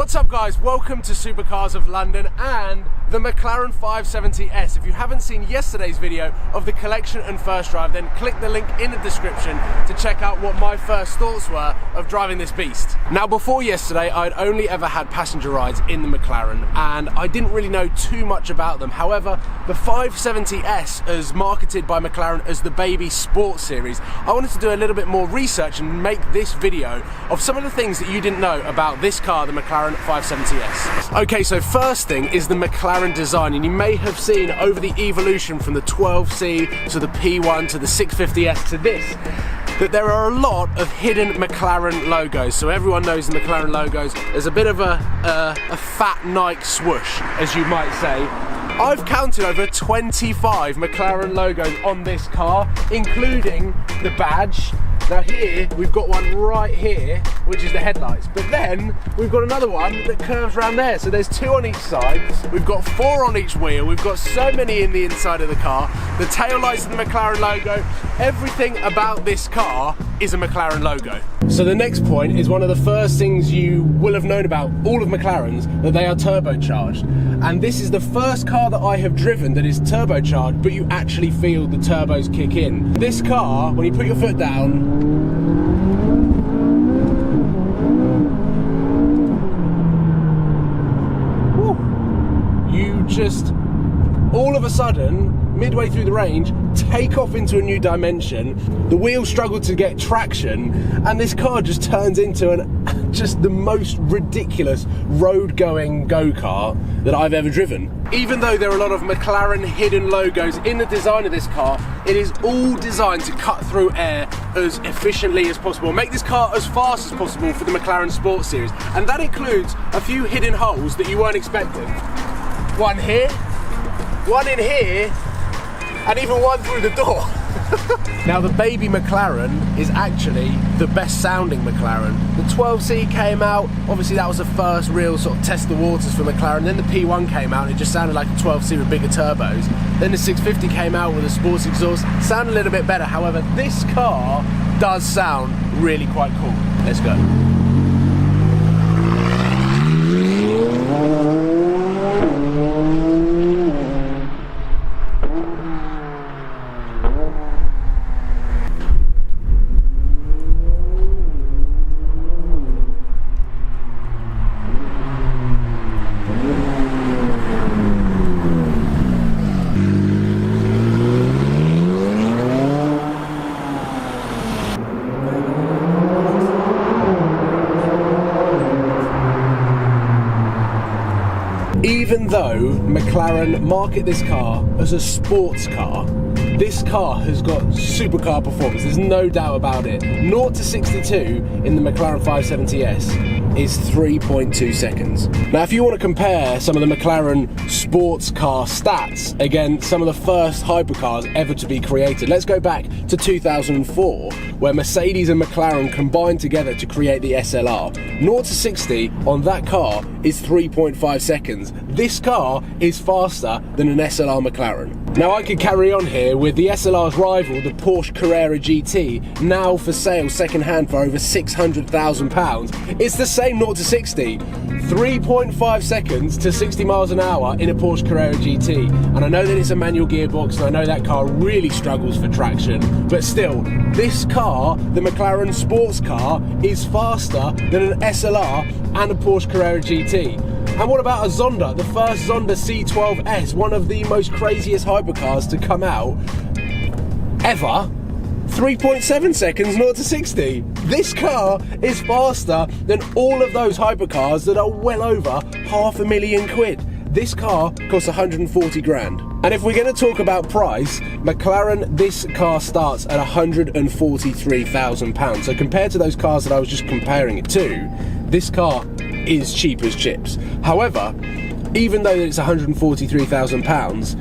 What's up guys, welcome to Supercars of London and the Mclaren 570S. If you haven't seen yesterday's video of the collection and first drive, then click the link in the description to check out what my first thoughts were of driving this beast. Now before yesterday, I'd only ever had passenger rides in the McLaren and I didn't really know too much about them. However, the 570S, as marketed by McLaren as the baby sports series, I wanted to do a little bit more research and make this video of some of the things that you didn't know about this car, the McLaren 570S. Okay, so first thing is the McLaren design, and you may have seen over the evolution from the 12C to the P1 to the 650S to this, that there are a lot of hidden McLaren logos. So everyone knows the McLaren logos. There's a bit of a fat Nike swoosh, as you might say. I've counted over 25 McLaren logos on this car, including the badge. Now here, we've got one right here, which is the headlights, but then we've got another one that curves around there. So there's two on each side, we've got four on each wheel, we've got so many in the inside of the car, the tail lights and the McLaren logo, everything about this car is a McLaren logo. So the next point is one of the first things you will have known about all of McLaren's, that they are turbocharged. And this is the first car that I have driven that is turbocharged, but you actually feel the turbos kick in. This car, when you put your foot down, you just, all of a sudden, midway through the range, take off into a new dimension. The wheels struggle to get traction, and this car just turns into just the most ridiculous road-going go-kart that I've ever driven. Even though there are a lot of McLaren hidden logos in the design of this car, it is all designed to cut through air as efficiently as possible, make this car as fast as possible for the McLaren Sports Series, and that includes a few hidden holes that you weren't expecting. One here, one in here, and even one through the door. Now the baby McLaren is actually the best sounding McLaren. The 12C came out, obviously that was the first real sort of test the waters for McLaren. Then the P1 came out and it just sounded like a 12C with bigger turbos. Then the 650 came out with a sports exhaust, sounded a little bit better. However, this car does sound really quite cool. Let's go. Even though McLaren market this car as a sports car, this car has got supercar performance, there's no doubt about it. 0 to 62 in the McLaren 570S is 3.2 seconds. Now if you want to compare some of the McLaren sports car stats against some of the first hypercars ever to be created, let's go back to 2004, where Mercedes and McLaren combined together to create the SLR. 0 to 60 on that car is 3.5 seconds. This car is faster than an SLR McLaren. Now I could carry on here with the SLR's rival, the Porsche Carrera GT, now for sale second hand for over £600,000. It's the same 0 to 60. 3.5 seconds to 60 miles an hour in a Porsche Carrera GT. And I know that it's a manual gearbox and I know that car really struggles for traction, but still, this car, the McLaren sports car, is faster than an SLR and a Porsche Carrera GT. And what about a Zonda, the first Zonda C12S, one of the most craziest hypercars to come out ever? 3.7 seconds 0 to 60. This car is faster than all of those hypercars that are well over £500,000. This car costs 140 grand. And if we're going to talk about price, McLaren, this car starts at £143,000. So compared to those cars that I was just comparing it to, this car is cheap as chips. However, even though it's £143,000,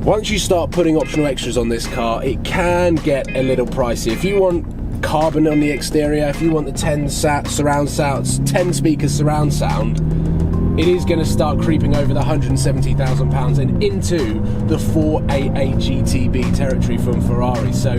once you start putting optional extras on this car, it can get a little pricey. If you want carbon on the exterior, if you want the 10 surround sounds, 10 speakers surround sound, it is going to start creeping over the £170,000 and into the 488 GTB territory from Ferrari. So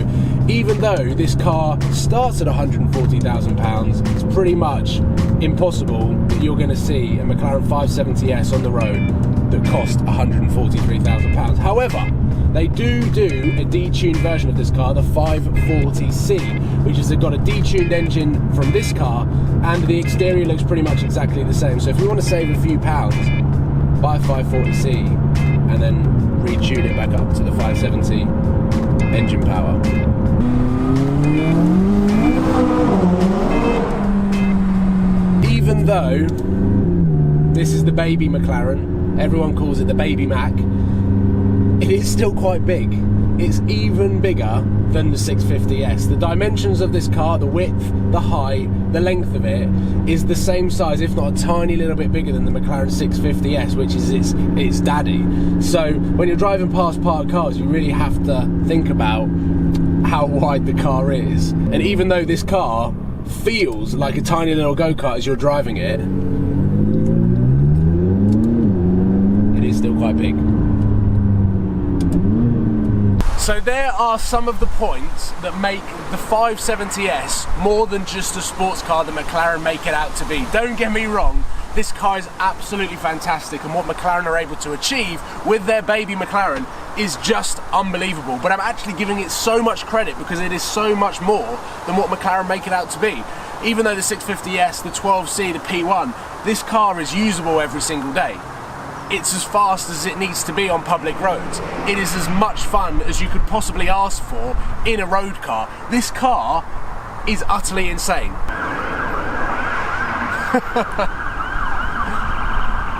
even though this car starts at £140,000, it's pretty much impossible that you're going to see a McLaren 570S on the road that cost £143,000. However, they do a detuned version of this car, the 540C, which has got a detuned engine from this car, and the exterior looks pretty much exactly the same. So if you want to save a few pounds, buy a 540C and then retune it back up to the 570 engine power. Even though this is the baby McLaren, everyone calls it the baby Mac, it is still quite big. It's even bigger than the 650S. The dimensions of this car, the width, the height, the length of it, is the same size, if not a tiny little bit bigger than the McLaren 650S, which is its daddy. So when you're driving past parked cars, you really have to think about how wide the car is. And even though this car feels like a tiny little go-kart as you're driving it, it is still quite big. So there are some of the points that make the 570S more than just a sports car that McLaren make it out to be. Don't get me wrong, this car is absolutely fantastic, and what McLaren are able to achieve with their baby McLaren is just unbelievable. But I'm actually giving it so much credit because it is so much more than what McLaren make it out to be. Even though the 650S, the 12C, the P1, this car is usable every single day. It's as fast as it needs to be on public roads. It is as much fun as you could possibly ask for in a road car. This car is utterly insane.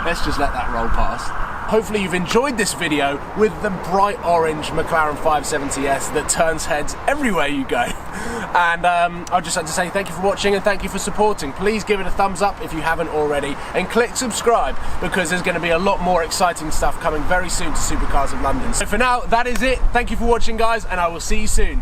Let's just let that roll past. Hopefully you've enjoyed this video with the bright orange McLaren 570S that turns heads everywhere you go. And I'd just like to say thank you for watching and thank you for supporting. Please give it a thumbs up if you haven't already, and click subscribe because there's going to be a lot more exciting stuff coming very soon to Supercars of London. So for now, that is it. Thank you for watching, guys, and I will see you soon.